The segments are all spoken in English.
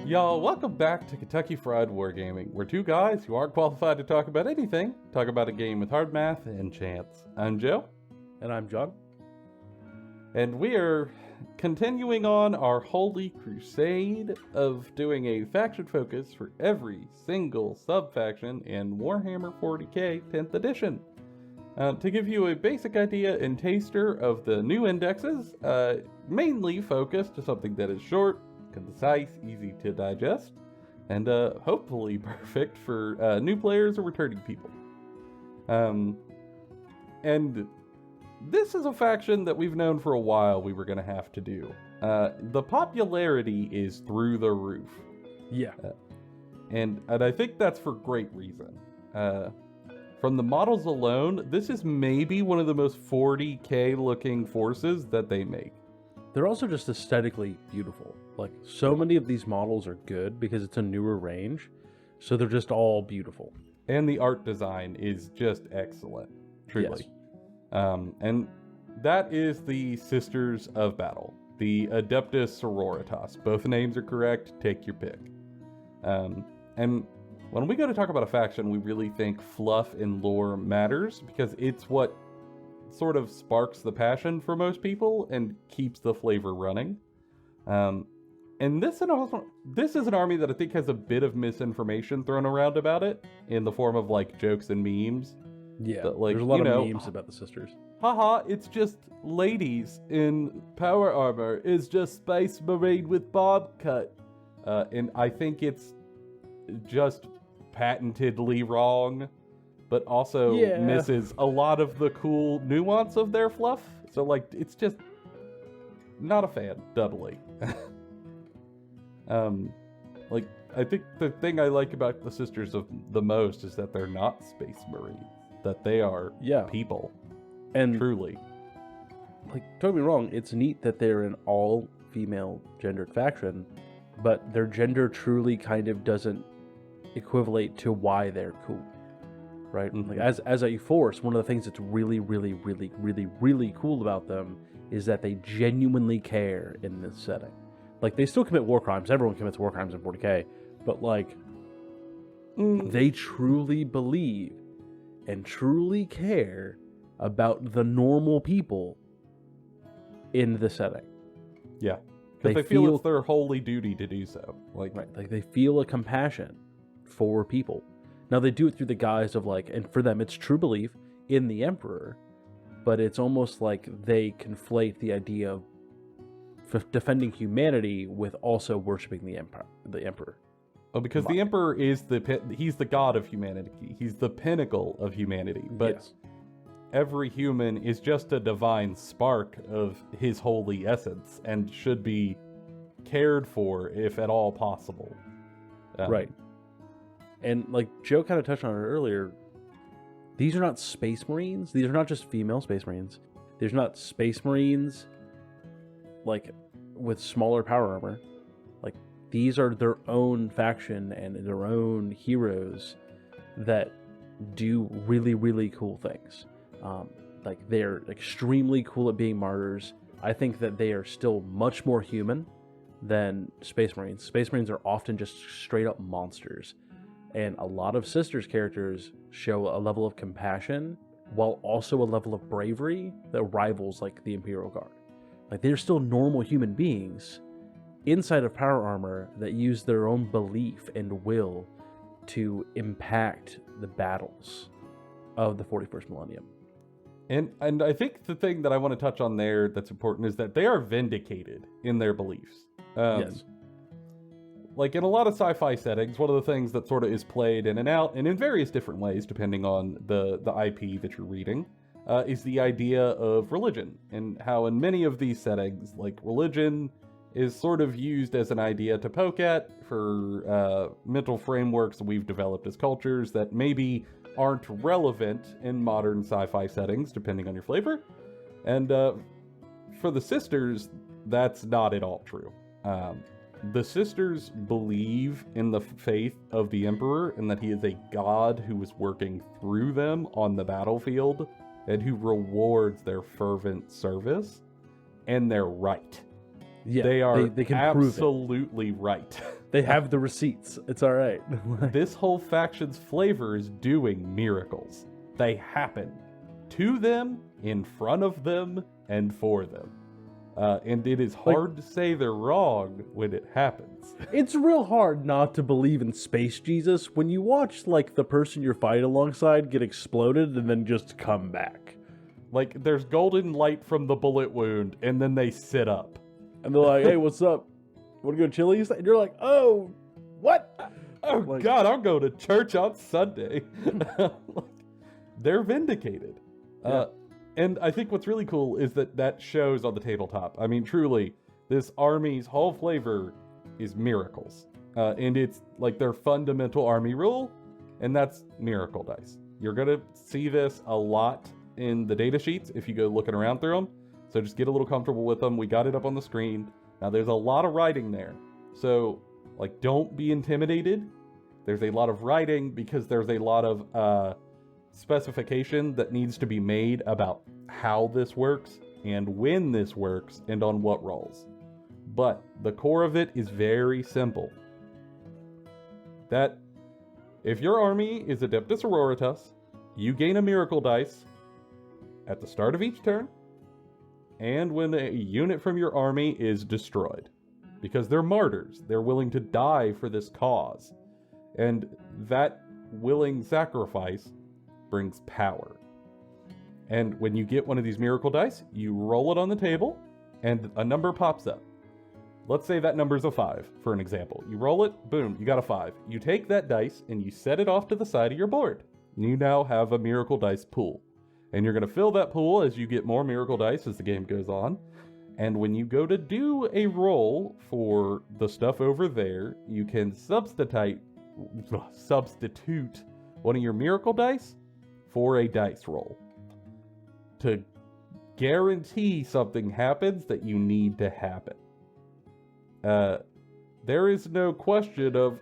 Y'all, welcome back to Kentucky Fried Wargaming, where two guys who aren't qualified to talk about anything talk about a game with hard math and chance. I'm Joe. And I'm John. And we are continuing on our holy crusade of doing a faction focus for every single sub-faction in Warhammer 40k 10th edition. To give you a basic idea and taster of the new indexes, mainly focused to something that is short, concise, easy to digest, and hopefully perfect for new players or returning people. And this is a faction that we've known for a while we were going to have to do. The popularity is through the roof. Yeah. And I think that's for great reason. From the models alone, this is maybe one of the most 40k looking forces that they make. They're also just aesthetically beautiful. Like, so many of these models are good because it's a newer range, so they're just all beautiful. And the art design is just excellent, truly. Yes. And that is the Sisters of Battle, the Adepta Sororitas. Both names are correct, take your pick. And when we go to talk about a faction, we really think fluff and lore matters, because it's what sort of sparks the passion for most people and keeps the flavor running. And this is an army that I think has a bit of misinformation thrown around about it in the form of like jokes and memes. Yeah, that, like, there's a lot of memes about the sisters. Haha, it's just ladies in power armor. It's just Space Marine with bob cut. And I think just patentedly wrong, but also misses a lot of the cool nuance of their fluff. So, like, it's just not a fan, doubly. Like, I think the thing I like about the Sisters of the most is that they're not Space Marines, that they are people. And truly. Like, don't get me wrong, it's neat that they're an all-female gendered faction, but their gender truly kind of doesn't equivalate to why they're cool, right? Mm-hmm. Like, as a force, one of the things that's really, really, really, really, really cool about them is that they genuinely care in this setting. Like, they still commit war crimes. Everyone commits war crimes in 40k, but like, they truly believe and truly care about the normal people in the setting. Yeah, because they feel it's their holy duty to do so. Like they feel a compassion for people. Now, they do it through the guise of, like, and for them it's true belief in the Emperor, but it's almost like they conflate the idea of defending humanity with also worshiping the Emperor. Oh, because the Emperor is he's the god of humanity. He's the pinnacle of humanity. But every human is just a divine spark of his holy essence and should be cared for if at all possible. Right. And like Joe kind of touched on it earlier, these are not Space Marines. These are not just female Space Marines. There's not Space Marines like with smaller power armor. Like, these are their own faction and their own heroes that do really, really cool things. Like, they're extremely cool at being martyrs. I think that they are still much more human than Space Marines. Space Marines are often just straight up monsters. And a lot of Sisters characters show a level of compassion while also a level of bravery that rivals, like, the Imperial Guard. Like, they're still normal human beings inside of power armor that use their own belief and will to impact the battles of the 41st millennium. And I think the thing that I want to touch on there that's important is that they are vindicated in their beliefs. Yes. Like, in a lot of sci-fi settings, one of the things that sort of is played in and out, and in various different ways, depending on the IP that you're reading, is the idea of religion, and how in many of these settings, like, religion is sort of used as an idea to poke at for mental frameworks that we've developed as cultures that maybe aren't relevant in modern sci-fi settings, depending on your flavor. And for the Sisters, that's not at all true. The Sisters believe in the faith of the Emperor and that he is a god who is working through them on the battlefield and who rewards their fervent service, and they're right. Yeah, they are they can prove it. absolutely right. They have the receipts. It's all right. This whole faction's flavor is doing miracles. They happen to them, in front of them, and for them. And it is hard to say they're wrong when it happens. It's real hard not to believe in Space Jesus when you watch, like, the person you're fighting alongside get exploded and then just come back. Like, there's golden light from the bullet wound, and then they sit up. And they're like, hey, what's up? Want to go to Chili's? And you're like, oh, what? Oh, like, God, I'm going to church on Sunday. They're vindicated. Yeah. And I think what's really cool is that shows on the tabletop. I mean, truly, this army's whole flavor is miracles. And it's like their fundamental army rule, and that's miracle dice. You're going to see this a lot in the data sheets if you go looking around through them. So just get a little comfortable with them. We got it up on the screen. Now, there's a lot of writing there. So, like, don't be intimidated. There's a lot of writing because there's a lot of specification that needs to be made about how this works and when this works and on what rolls. But the core of it is very simple. That if your army is Adepta Sororitas, you gain a miracle dice at the start of each turn and when a unit from your army is destroyed. Because they're martyrs. They're willing to die for this cause. And that willing sacrifice brings power. And when you get one of these miracle dice, you roll it on the table, and a number pops up. Let's say that number's a 5, for an example. You roll it, boom, you got a 5. You take that dice, and you set it off to the side of your board. You now have a miracle dice pool. And you're going to fill that pool as you get more miracle dice as the game goes on. And when you go to do a roll for the stuff over there, you can substitute one of your miracle dice for a dice roll to guarantee something happens that you need to happen. There is no question of,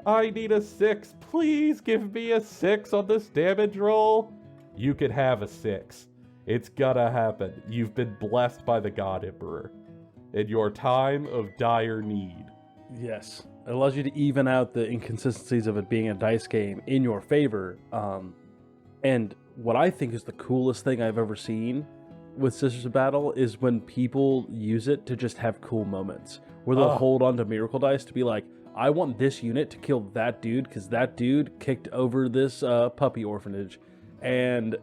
I need a 6. Please give me a 6 on this damage roll. You could have a 6. It's gonna happen. You've been blessed by the God Emperor in your time of dire need. Yes. It allows you to even out the inconsistencies of it being a dice game in your favor. And what I think is the coolest thing I've ever seen with Sisters of Battle is when people use it to just have cool moments. Where they'll hold on to miracle dice to be like, I want this unit to kill that dude because that dude kicked over this puppy orphanage. And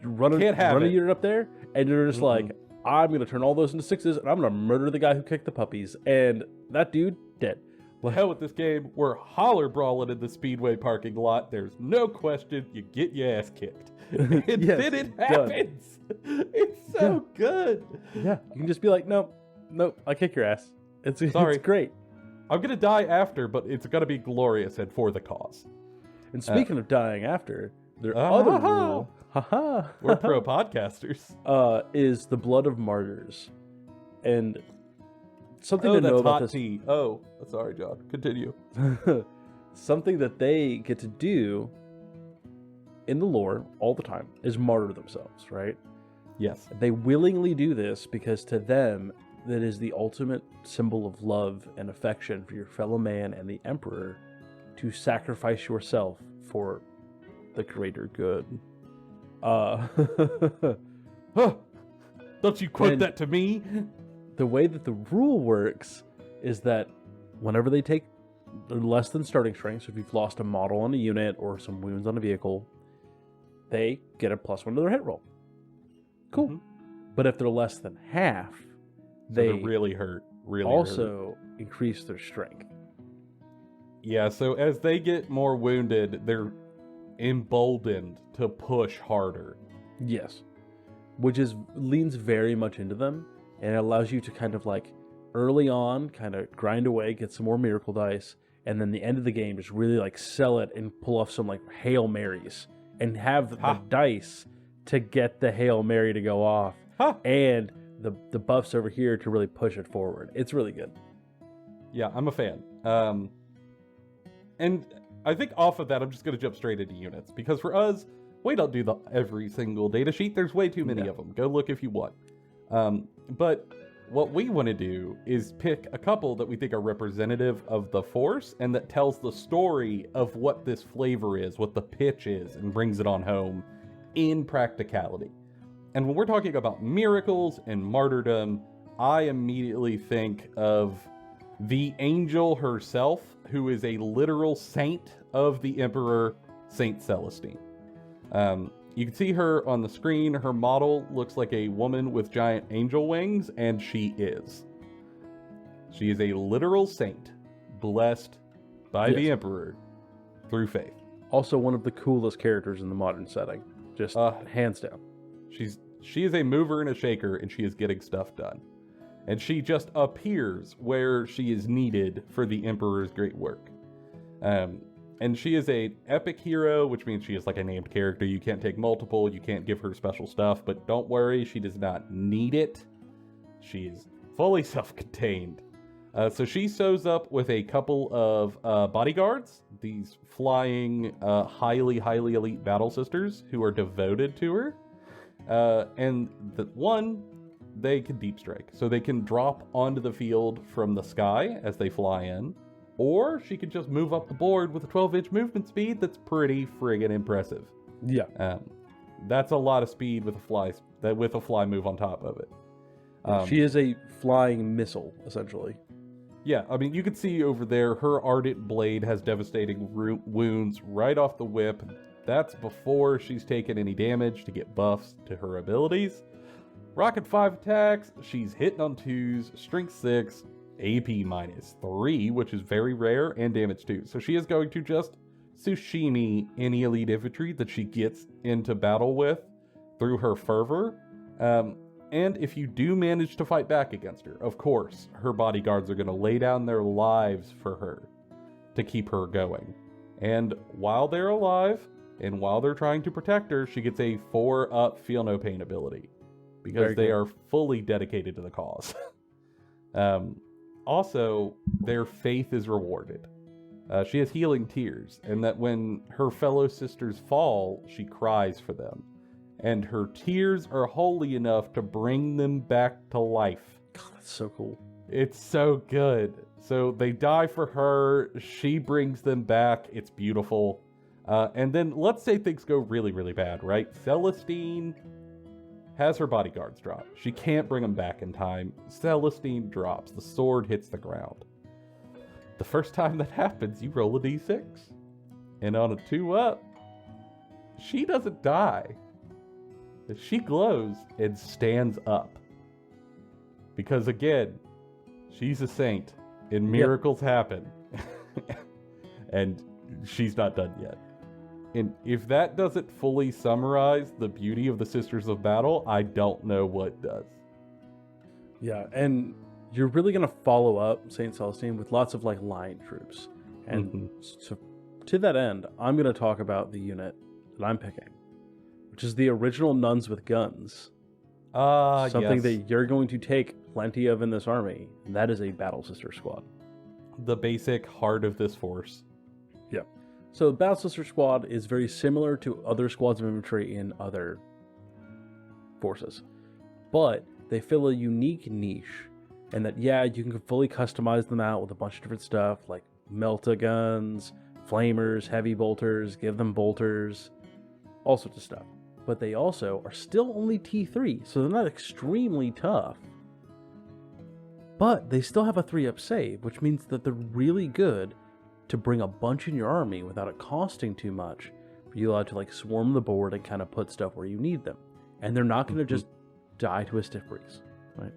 run a unit up there, and you're just like, I'm going to turn all those into 6s, and I'm going to murder the guy who kicked the puppies. And that dude, dead. Well, hell with this game. We're holler brawling in the Speedway parking lot. There's no question. You get your ass kicked. And then it happens. It's so good. Yeah. You can just be like, nope, I kick your ass. It's great. I'm going to die after, but it's going to be glorious and for the cause. And speaking of dying after, their other rule... We're pro podcasters. Is the blood of martyrs, and something to know about this. Tea. Oh, sorry, John. Continue. Something that they get to do in the lore all the time is martyr themselves, right? Yes. They willingly do this because to them that is the ultimate symbol of love and affection for your fellow man and the Emperor, to sacrifice yourself for the greater good. Don't you quote that to me? The way that the rule works is that whenever they take less than starting strength, so if you've lost a model on a unit or some wounds on a vehicle, they get a +1 to their hit roll. Cool. Mm-hmm. But if they're less than half, they're really hurt. Increase their strength. Yeah, so as they get more wounded, they're emboldened to push harder. Yes. Which leans very much into them, and it allows you to kind of like early on kind of grind away, get some more miracle dice, and then the end of the game just really like sell it and pull off some like Hail Marys and have the dice to get the Hail Mary to go off and the buffs over here to really push it forward. It's really good. Yeah, I'm a fan. And I think off of that, I'm just going to jump straight into units, because for us, we don't do every single data sheet. There's way too many of them. Go look if you want. But what we want to do is pick a couple that we think are representative of the Force and that tells the story of what this flavor is, what the pitch is, and brings it on home in practicality. And when we're talking about miracles and martyrdom, I immediately think of the angel herself, who is a literal saint of the Emperor, Saint Celestine. You can see her on the screen. Her model looks like a woman with giant angel wings, and she is. She is a literal saint, blessed by the Emperor through faith. Also one of the coolest characters in the modern setting. Just hands down. She is a mover and a shaker, and she is getting stuff done. And she just appears where she is needed for the Emperor's great work. And she is an epic hero, which means she is like a named character. You can't take multiple, you can't give her special stuff, but don't worry, she does not need it. She is fully self-contained. So she shows up with a couple of bodyguards, these flying, highly elite battle sisters who are devoted to her. And they can deep strike. So they can drop onto the field from the sky as they fly in. Or she could just move up the board with a 12-inch movement speed that's pretty friggin' impressive. Yeah. That's a lot of speed with a fly move on top of it. She is a flying missile, essentially. Yeah, I mean, you can see over there, her ardent blade has devastating wounds right off the whip. That's before she's taken any damage to get buffs to her abilities. Rocket 5 attacks, she's hitting on 2s, strength 6, AP -3, which is very rare, and damage 2. So she is going to just sushimi any elite infantry that she gets into battle with through her fervor. And if you do manage to fight back against her, of course, her bodyguards are going to lay down their lives for her to keep her going. And while they're alive, and while they're trying to protect her, she gets a 4-up Feel No Pain ability. Because they are fully dedicated to the cause. Also, their faith is rewarded. She has healing tears, and that when her fellow sisters fall, she cries for them. And her tears are holy enough to bring them back to life. God, that's so cool. It's so good. So they die for her, she brings them back, it's beautiful. And then let's say things go really bad, right? Celestine has her bodyguards drop. She can't bring them back in time. Celestine drops. The sword hits the ground. The first time that happens, you roll a d6. And on a 2-up, she doesn't die. She glows and stands up. Because again, she's a saint, and miracles happen. And she's not done yet. And if that doesn't fully summarize the beauty of the Sisters of Battle, I don't know what does. Yeah, and you're really going to follow up St. Celestine with lots of like line troops. And so to that end, I'm going to talk about the unit that I'm picking, which is the original Nuns with Guns. Something that you're going to take plenty of in this army, and that is a Battle Sister Squad. The basic heart of this force. Yeah. So Battle Sister Squad is very similar to other squads of infantry in other forces, but they fill a unique niche, and that you can fully customize them out with a bunch of different stuff like melta guns, flamers, heavy bolters, give them bolters, all sorts of stuff. But they also are still only T3, so they're not extremely tough. But they still have a 3-up save, which means that they're really good to bring a bunch in your army without it costing too much. You're allowed to like swarm the board and kind of put stuff where you need them. And they're not going to just die to a stiff breeze, right?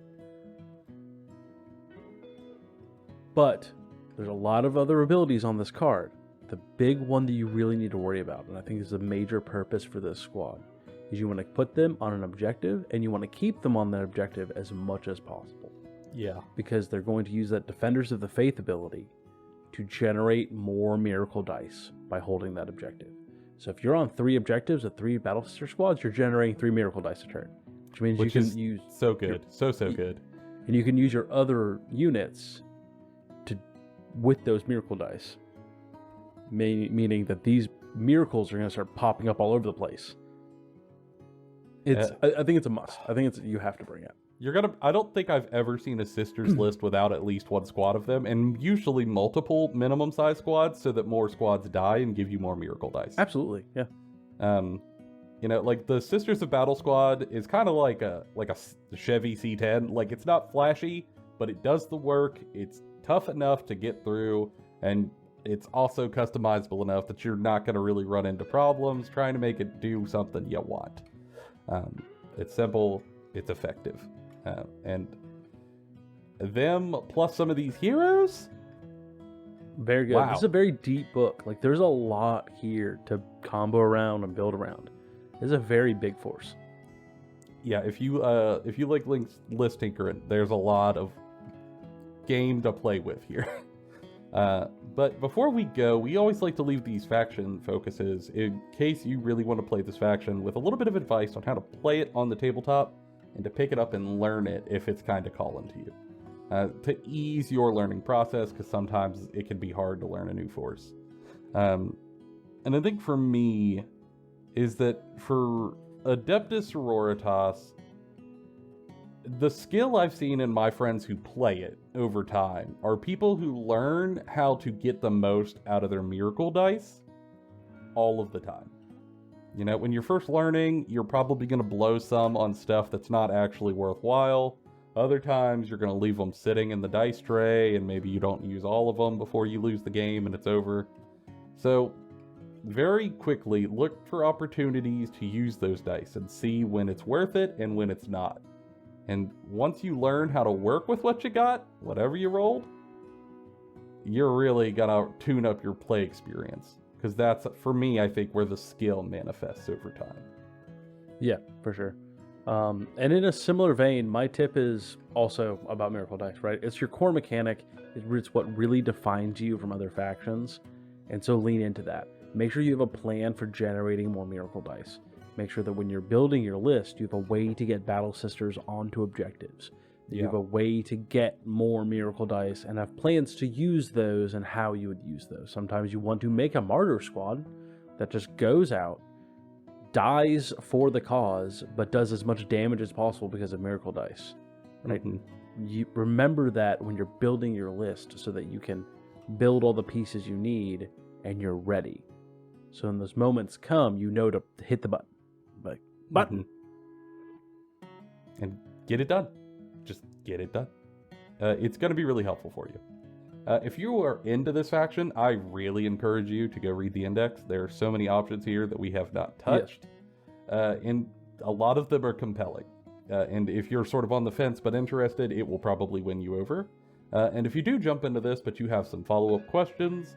But there's a lot of other abilities on this card. The big one that you really need to worry about, and I think is a major purpose for this squad, is you want to put them on an objective, and you want to keep them on that objective as much as possible. Yeah. Because they're going to use that Defenders of the Faith ability to generate more miracle dice by holding that objective. So if you're on 3 objectives of 3 Battle Sister squads, you're generating 3 miracle dice a turn. Which means you can use... so good. So good. And you can use your other units with those miracle dice. Meaning that these miracles are going to start popping up all over the place. I think it's a must. I think you have to bring it. I don't think I've ever seen a sisters list without at least one squad of them, and usually multiple minimum size squads so that more squads die and give you more miracle dice. Absolutely, yeah. You know, like the Sisters of Battle Squad is kind of like a Chevy C10. Like, it's not flashy, but it does the work. It's tough enough to get through, and it's also customizable enough that you're not going to really run into problems trying to make it do something you want. It's simple, it's effective. And them plus some of these heroes? Very good. Wow. This is a very deep book. Like, there's a lot here to combo around and build around. This is a very big force. Yeah, if you like list tinkering, there's a lot of game to play with here. But before we go, we always like to leave these faction focuses in case you really want to play this faction with a little bit of advice on how to play it on the tabletop and to pick it up and learn it if it's kind of calling to you. To ease your learning process, because sometimes it can be hard to learn a new force. And I think for me, is that for Adepta Sororitas, the skill I've seen in my friends who play it over time are people who learn how to get the most out of their miracle dice all of the time. You know, when you're first learning, you're probably going to blow some on stuff that's not actually worthwhile. Other times, you're going to leave them sitting in the dice tray, and maybe you don't use all of them before you lose the game and it's over. So, very quickly, look for opportunities to use those dice and see when it's worth it and when it's not. And once you learn how to work with what you got, whatever you rolled, you're really gonna tune up your play experience. Because that's, for me, I think, where the skill manifests over time. Yeah, for sure. And in a similar vein, my tip is also about miracle dice, right? It's your core mechanic. It's what really defines you from other factions. And so lean into that. Make sure you have a plan for generating more miracle dice. Make sure that when you're building your list, you have a way to get Battle Sisters onto objectives. You have a way to get more miracle dice and have plans to use those and how you would use those. Sometimes you want to make a martyr squad that just goes out, dies for the cause, but does as much damage as possible because of miracle dice. Right? Mm-hmm. You remember that when you're building your list so that you can build all the pieces you need and you're ready. So when those moments come, you know to hit the button. Like, button. And get it done. Just get it done. It's going to be really helpful for you. If you are into this faction, I really encourage you to go read the index. There are so many options here that we have not touched. And a lot of them are compelling. And if you're sort of on the fence but interested, it will probably win you over. And if you do jump into this but you have some follow-up questions,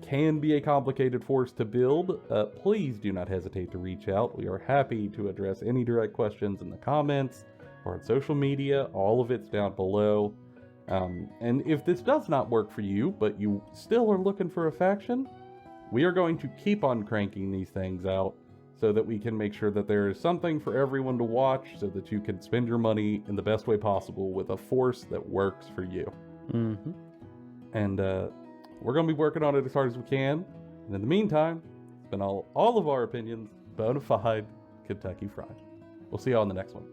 can be a complicated force to build, please do not hesitate to reach out. We are happy to address any direct questions in the comments or on social media. All of it's down below. And if this does not work for you, but you still are looking for a faction, we are going to keep on cranking these things out so that we can make sure that there is something for everyone to watch so that you can spend your money in the best way possible with a force that works for you. Mm-hmm. And we're going to be working on it as hard as we can. And in the meantime, it's been all of our opinions, bona fide Kentucky Fried. We'll see you all in the next one.